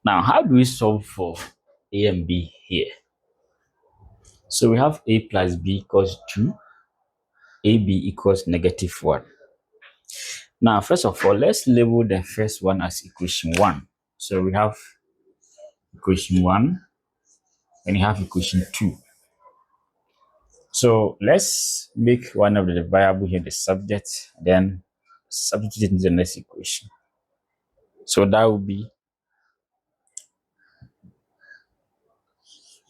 Now, how do we solve for a and b here? So we have a plus b equals 2, ab equals -1. Now, first of all, let's label the first one as equation 1. So we have equation 1 and you have equation 2. So let's make one of the variable here the subject, then substitute it into the next equation. So that will be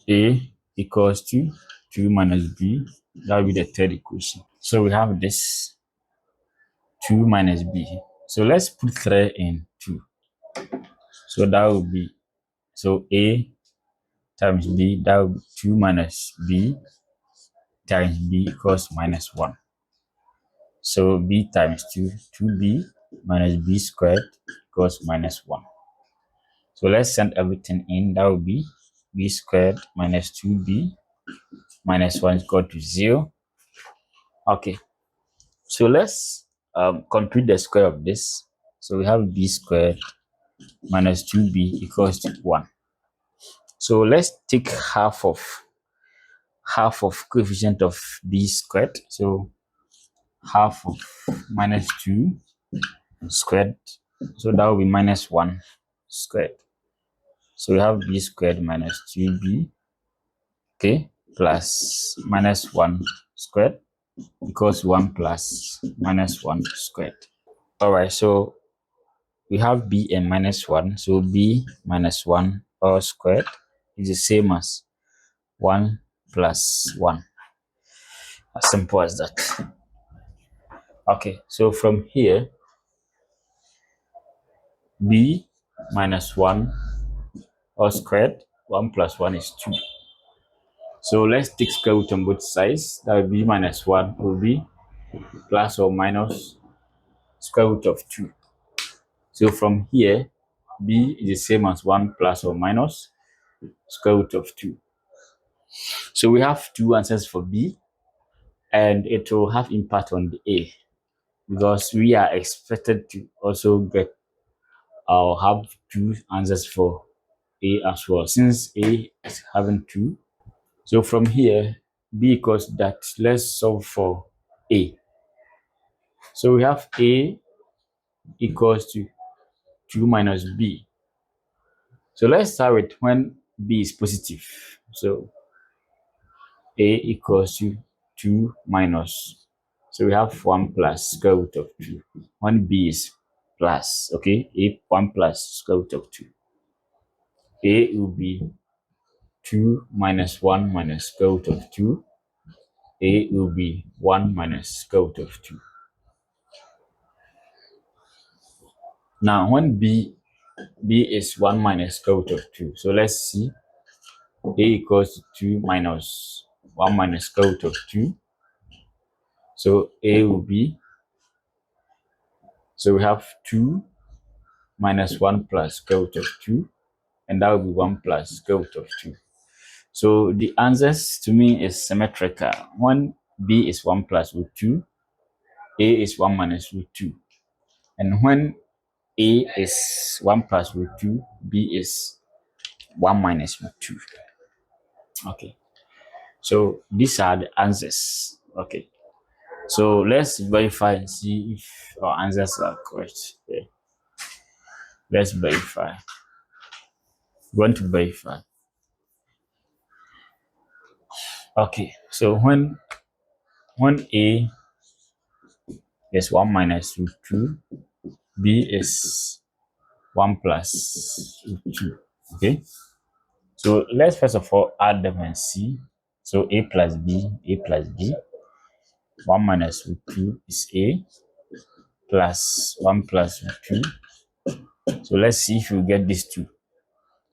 a equals to 2 minus b. That will be the third equation. So we have this 2 minus b. So let's put 3 in 2. So that will be, so a times b, that will be 2 minus b times b equals -1. So b times 2, 2b minus b squared equals -1. So let's send everything in. That will be b squared minus 2b minus 1 is equal to 0. Okay, so let's compute the square of this. So we have b squared minus 2b equals to 1. So let's take half of coefficient of b squared. So half of -2 squared. So that will be -1 squared. So we have b squared minus 2b, okay, plus -1 squared equals 1 plus -1 squared. All right, so we have b and -1. So b minus 1 all squared is the same as 1 plus 1. As simple as that. Okay, so from here, b minus 1 all squared, 1 plus 1 is 2. So let's take square root on both sides. That will be -1 will be plus or minus square root of 2. So from here, b is the same as 1 plus or minus square root of 2. So we have two answers for b, and it will have impact on the a, because we are expected to also get or have two answers for a as well, since a is having 2. So from here, b equals that. Let's solve for a. So we have a equals to 2 minus b. So let's start with when b is positive. So a equals to 2 minus. So we have 1 plus square root of 2. When b is plus, okay, 1 plus square root of 2. A will be 2 minus 1 minus square root of 2. A will be 1 minus square root of 2. Now, when b is 1 minus square root of 2. So let's see. A equals to 2 minus 1 minus square root of 2. So a will be, so we have 2 minus 1 plus square root of 2. And that will be 1 plus square root of 2. So the answers to me is symmetrical. When b is 1 plus root 2, a is 1 minus root 2. And when a is 1 plus root 2, b is 1 minus root 2. Okay. So these are the answers. Okay. So let's verify and see if our answers are correct. Okay. Let's verify. We want to verify. Okay. So when a is 1 minus root 2, b is 1 plus root 2. Okay. So let's first of all add them and see. So a plus b, 1 minus root 2 is a, plus 1 plus root 2. So let's see if we get these two.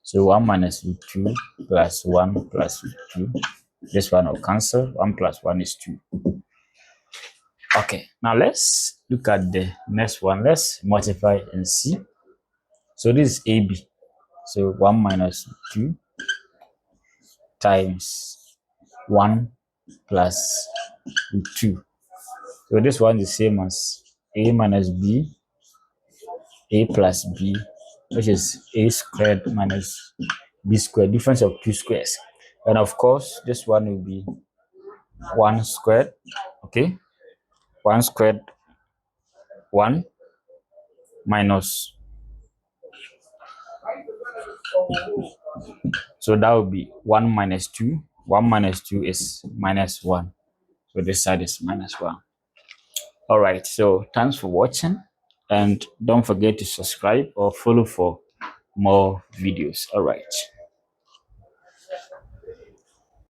So 1 minus root 2 plus 1 plus root 2. This one will cancel. 1 plus 1 is 2. Okay, now let's look at the next one. Let's multiply and see. So this is AB. So 1 minus 2 times 1 plus root 2. So this one is the same as A minus B, A plus B which is a squared minus b squared, difference of two squares. And of course, this one will be 1 squared, okay? 1 squared, 1 minus, so that will be 1 minus 2. 1 minus 2 is minus 1. So this side is minus 1. All right, so thanks for watching, and don't forget to subscribe or follow for more videos. All right.